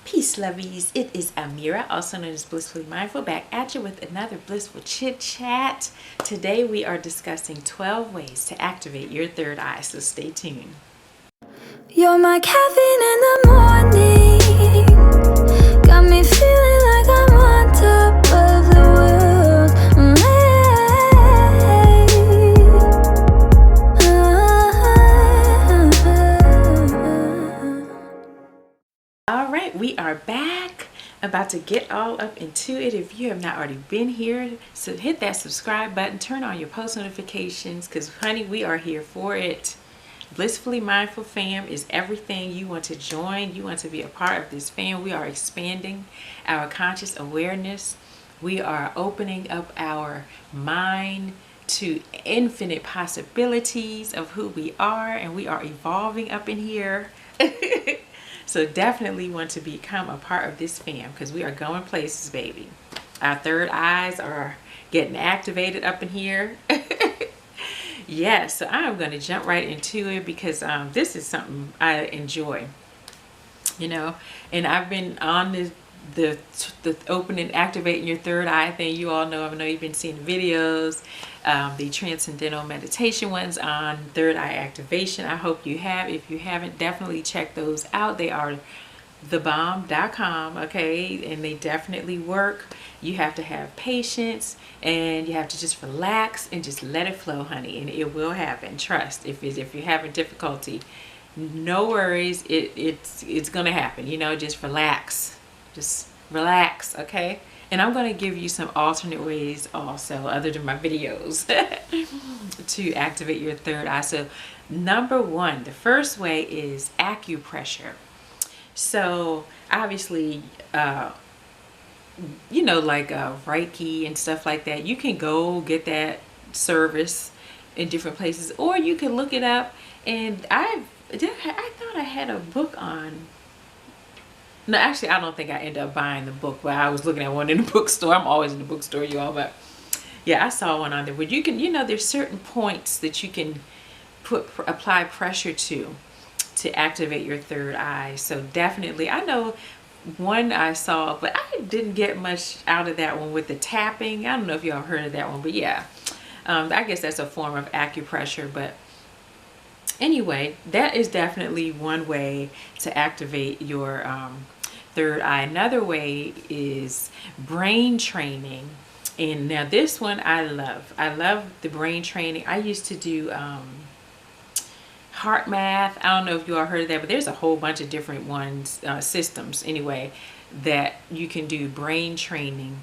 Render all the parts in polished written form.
Peace, lovies. It is Amira, also known as Blissfully Mindful, back at you with another Blissful Chit Chat. Today we are discussing 12 ways to activate your third eye, so stay tuned. You're my caffeine in the morning, got me feeling like I'm on top of the world. All right, we are back, about to get all up into it. If you have not already been here, so hit that subscribe button, turn on your post notifications, because honey, we are here for it. Blissfully Mindful fam is everything you want to join. You want to be a part of this fam. We are expanding our conscious awareness. We are opening up our mind to infinite possibilities of who we are, and we are evolving up in here. So definitely want to become a part of this fam, because we are going places, baby. Our third eyes are getting activated up in here. Yeah, so I'm going to jump right into it, because this is something I enjoy, you know. And I've been on the opening, activating your third eye thing. You all know, I know you've been seeing videos, the transcendental meditation ones on third eye activation. I hope you have. If you haven't, definitely check those out. They are thebomb.com, okay, and they definitely work. You have to have patience, and you have to just relax and just let it flow, honey, and it will happen. Trust. If you're having difficulty, no worries, it's gonna happen, you know. Just relax, just relax, okay. And I'm going to give you some alternate ways also, other than my videos, to activate your third eye. So number one, the first way is acupressure. So obviously, you know, like Reiki and stuff like that, you can go get that service in different places, or you can look it up. And I thought I had a book on. No, actually, I don't think I ended up buying the book, but I was looking at one in the bookstore. I'm always in the bookstore, y'all. But yeah, I saw one on there where you can, you know, there's certain points that you can apply pressure to activate your third eye. So definitely, I know one I saw, but I didn't get much out of that one with the tapping. I don't know if y'all heard of that one, but yeah, I guess that's a form of acupressure. But anyway, that is definitely one way to activate your third eye. Another way is brain training. And now this one I love. I love the brain training. I used to do heart math. I don't know if you all heard of that, but there's a whole bunch of different ones, systems anyway, that you can do brain training.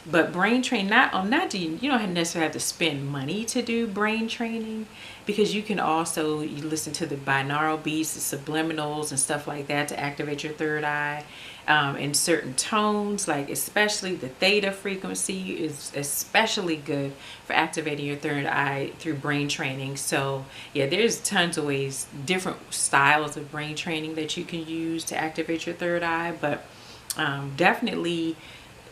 But brain training, you don't necessarily have to spend money to do brain training, because you can also listen to the binaural beats, the subliminals and stuff like that to activate your third eye. In certain tones, like especially the theta frequency is especially good for activating your third eye through brain training. So yeah, there's tons of ways, different styles of brain training that you can use to activate your third eye. But definitely,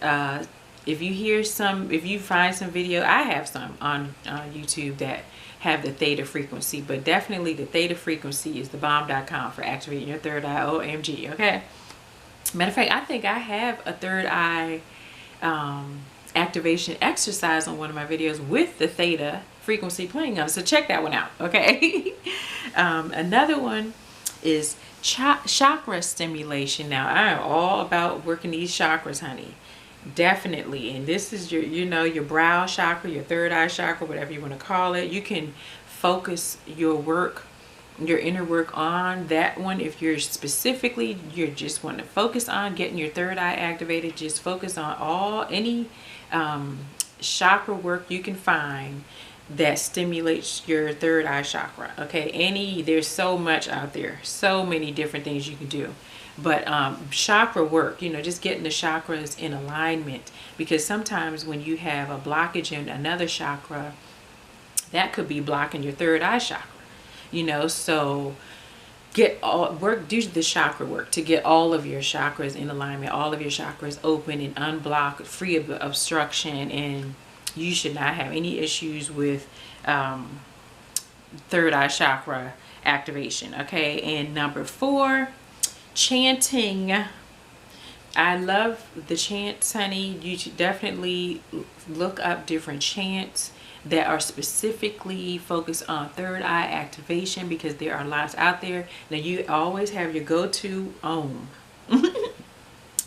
if you find some video, I have some on YouTube that have the theta frequency, but definitely the theta frequency is thebomb.com for activating your third eye. OMG, okay. Matter of fact, I think I have a third eye activation exercise on one of my videos with the theta frequency playing on. So check that one out, okay? Another one is chakra stimulation. Now, I am all about working these chakras, honey. Definitely. And this is your, you know, your brow chakra, your third eye chakra, whatever you want to call it. You can focus your work, your inner work on that one. If you're just want to focus on getting your third eye activated, just focus on any chakra work you can find that stimulates your third eye chakra, okay? There's so much out there, so many different things you can do. But chakra work, you know, just getting the chakras in alignment, because sometimes when you have a blockage in another chakra, that could be blocking your third eye chakra, you know. So do the chakra work to get all of your chakras in alignment, all of your chakras open and unblocked, free of obstruction, and you should not have any issues with third eye chakra activation, okay? And number 4, chanting. I love the chants, honey. You should definitely look up different chants that are specifically focused on third eye activation, because there are lots out there. Now, you always have your go-to Om.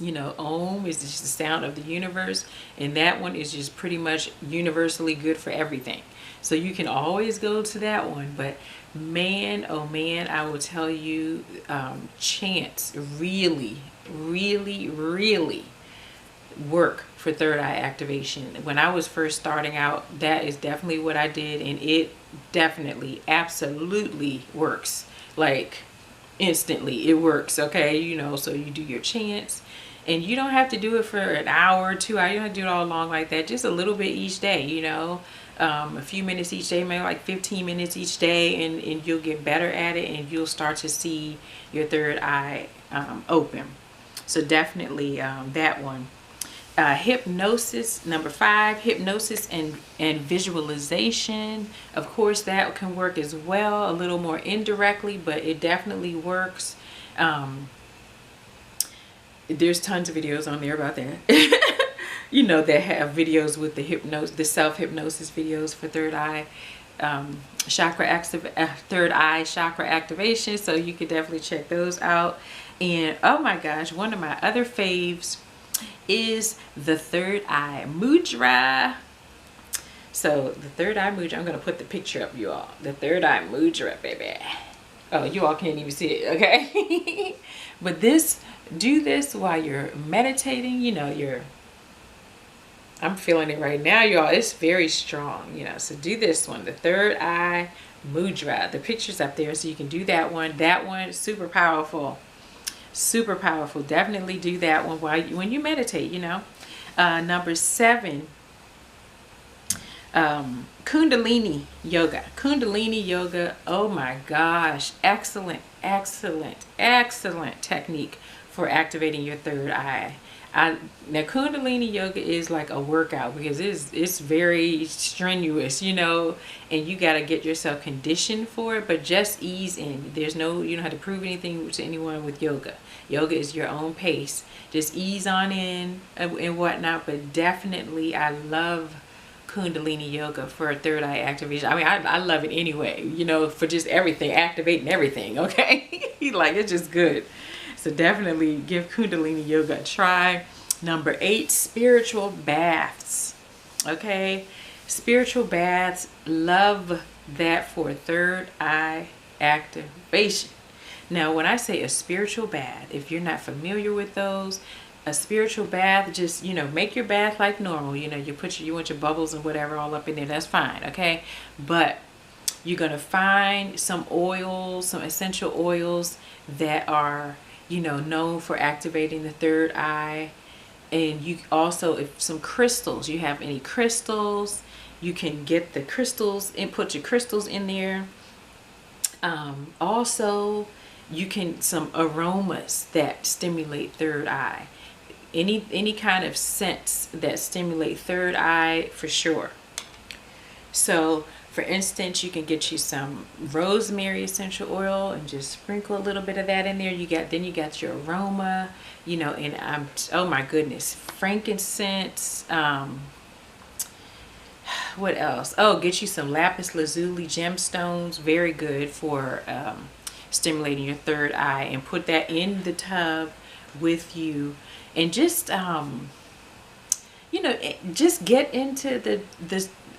You know, Om is just the sound of the universe, and that one is just pretty much universally good for everything. So you can always go to that one. But man, oh man, I will tell you, chants really, really, really work for third eye activation. When I was first starting out, that is definitely what I did, and it definitely, absolutely works. Like instantly, it works. Okay, you know, so you do your chants, and you don't have to do it for an hour or 2 hours. You don't have to do it all long like that. Just a little bit each day, you know. A few minutes each day, maybe like 15 minutes each day, and you'll get better at it, and you'll start to see your third eye open. So definitely that one. Hypnosis, number 5, hypnosis and visualization. Of course, that can work as well, a little more indirectly, but it definitely works. There's tons of videos on there about that. You know, that have videos with the self-hypnosis videos for third eye third eye chakra activation. So you could definitely check those out. And oh my gosh, one of my other faves is the third eye mudra. So the third eye mudra, I'm gonna put the picture up, you all. The third eye mudra, baby. Oh, you all can't even see it, okay? But do this while you're meditating. You know, I'm feeling it right now, y'all. It's very strong, you know. So do this one, the third eye mudra. The picture's up there, so you can do that one. That one, super powerful. Super powerful. Definitely do that one when you meditate, you know. Number 7, Kundalini Yoga. Kundalini Yoga, oh my gosh. Excellent, excellent, excellent technique for activating your third eye. Now Kundalini Yoga is like a workout, because it's very strenuous, you know, and you got to get yourself conditioned for it, but just ease in. You don't have to prove anything to anyone with yoga. Yoga is your own pace. Just ease on in and whatnot, but definitely I love Kundalini Yoga for third eye activation. I mean, I love it anyway, you know, for just everything, activating everything, okay? Like, it's just good. So definitely give Kundalini Yoga a try. Number 8, spiritual baths. Okay, spiritual baths, love that for third eye activation. Now, when I say a spiritual bath, if you're not familiar with those, a spiritual bath, just, you know, make your bath like normal. You know, you want your bubbles and whatever all up in there. That's fine, okay? But you're gonna find some oils, some essential oils that are, you know, known for activating the third eye. And you also, if some crystals, you have any crystals, you can get the crystals and put your crystals in there. Also, you can, some aromas that stimulate third eye. Any kind of scents that stimulate third eye, for sure. So for instance, you can get you some rosemary essential oil and just sprinkle a little bit of that in there. Then you got your aroma, you know, and oh my goodness, frankincense. What else? Oh, get you some lapis lazuli gemstones. Very good for stimulating your third eye. And put that in the tub with you, and just you know, just get into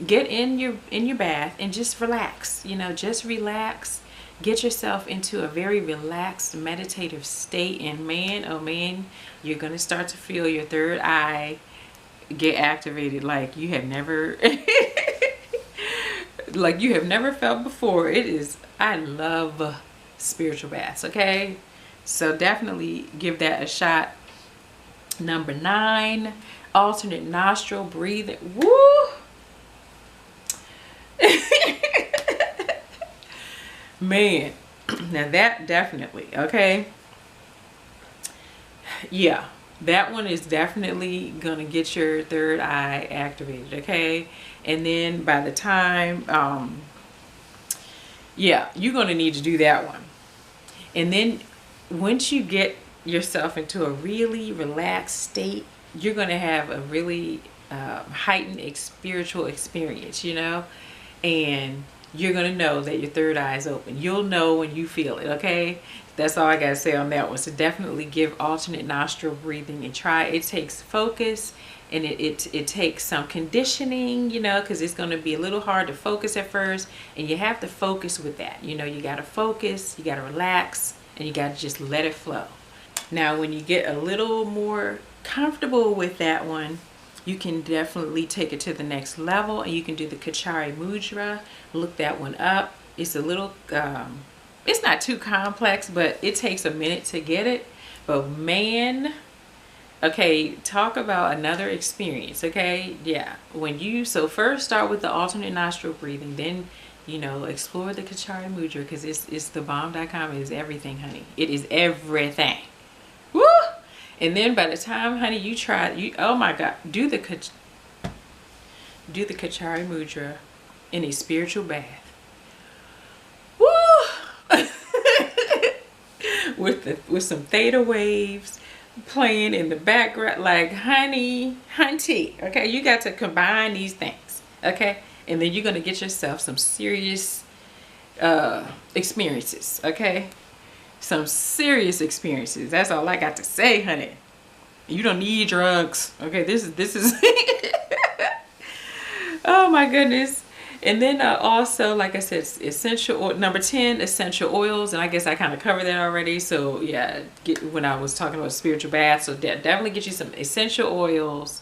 get in your bath and just relax. You know, just relax. Get yourself into a very relaxed meditative state, and man, oh man, you're gonna start to feel your third eye get activated like you have never like you have never felt before. It is, I love spiritual baths, okay? So definitely give that a shot. Number 9, alternate nostril breathing. Woo! Man, now that definitely, okay? Yeah, that one is definitely gonna get your third eye activated, okay? And then by the time, yeah, you're gonna need to do that one. And then once you get yourself into a really relaxed state, you're going to have a really heightened spiritual experience, you know, and you're going to know that your third eye is open. You'll know when you feel it, okay? That's all I got to say on that one. So definitely give alternate nostril breathing a try. It takes focus, and it takes some conditioning, you know, because it's going to be a little hard to focus at first, and you have to focus with that. You know, you got to focus, you got to relax, and you got to just let it flow. Now, when you get a little more comfortable with that one, you can definitely take it to the next level, and you can do the Kachari Mudra. Look that one up. It's a little, it's not too complex, but it takes a minute to get it. But man, okay, talk about another experience, okay? Yeah, so first start with the alternate nostril breathing, then, you know, explore the Kachari Mudra, because it's the bomb.com. It is everything, honey. It is everything. Woo! And then by the time, honey, you try, oh my God, do the Kachari Mudra in a spiritual bath. Woo! with some theta waves playing in the background, like honey, hunty. Okay, you got to combine these things. Okay, and then you're gonna get yourself some serious experiences. Okay. Some serious experiences. That's all I got to say, honey. You don't need drugs. Okay, this is oh my goodness. And then also, like I said, essential oil, number 10, essential oils, and I guess I kind of covered that already. So yeah, when I was talking about spiritual baths, so definitely get you some essential oils.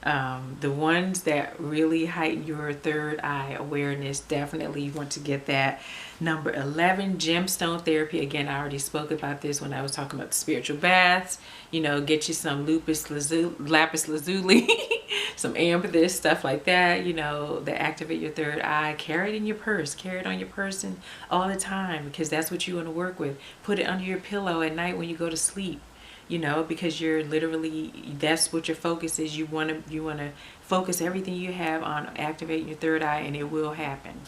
The ones that really heighten your third eye awareness, definitely you want to get that. Number 11, gemstone therapy. Again, I already spoke about this when I was talking about the spiritual baths. You know, get you some lapis lazuli, some amethyst, stuff like that, you know, that activate your third eye. Carry it in your purse. Carry it on your person all the time, because that's what you want to work with. Put it under your pillow at night when you go to sleep. You know, because you're literally, that's what your focus is. You want to focus everything you have on activating your third eye, and it will happen.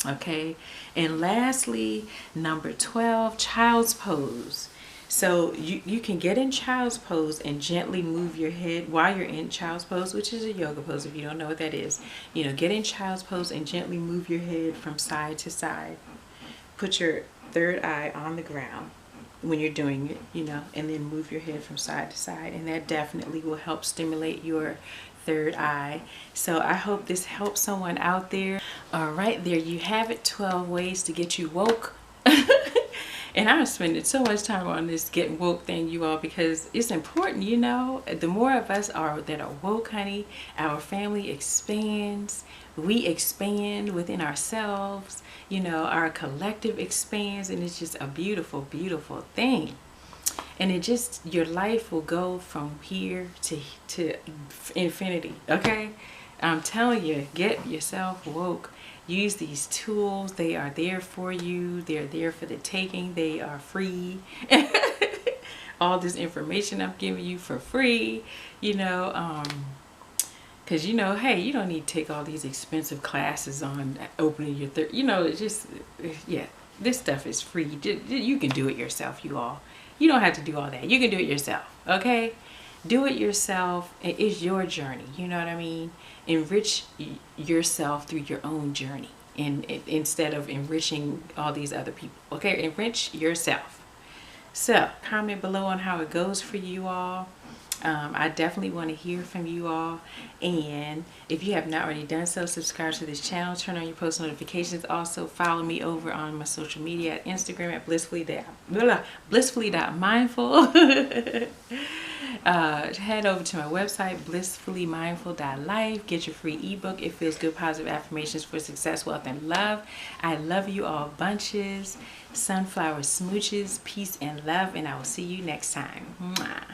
Okay. And lastly, number 12, child's pose. So you can get in child's pose and gently move your head while you're in child's pose, which is a yoga pose if you don't know what that is. You know, get in child's pose and gently move your head from side to side. Put your third eye on the ground when you're doing it, you know, and then move your head from side to side, and that definitely will help stimulate your third eye. So I hope this helps someone out there. All right, there you have it, 12 ways to get you woke. And I'm spending so much time on this getting woke thing, you all, because it's important, you know. The more of us that are woke, honey, our family expands. We expand within ourselves, you know, our collective expands, and it's just a beautiful, beautiful thing. And it just, your life will go from here to infinity, okay? I'm telling you, get yourself woke. Use these tools. They are there for you. They're there for the taking. They are free. All this information I'm giving you for free, you know, because, you know, hey, you don't need to take all these expensive classes on opening your you know, it's just, yeah, this stuff is free. You can do it yourself, you all. You don't have to do all that. You can do it yourself, okay? Do it yourself. It is your journey, you know what I mean? Enrich yourself through your own journey, and instead of enriching all these other people, okay? Enrich yourself. So comment below on how it goes for you all. I definitely want to hear from you all, and if you have not already done so, subscribe to this channel, turn on your post notifications. Also follow me over on my social media at Instagram at blissfully.mindful. Head over to my website, blissfullymindful.life. Get your free ebook, It Feels Good, Positive Affirmations for Success, Wealth, and Love. I love you all bunches. Sunflower smooches, peace and love, and I will see you next time. Mwah.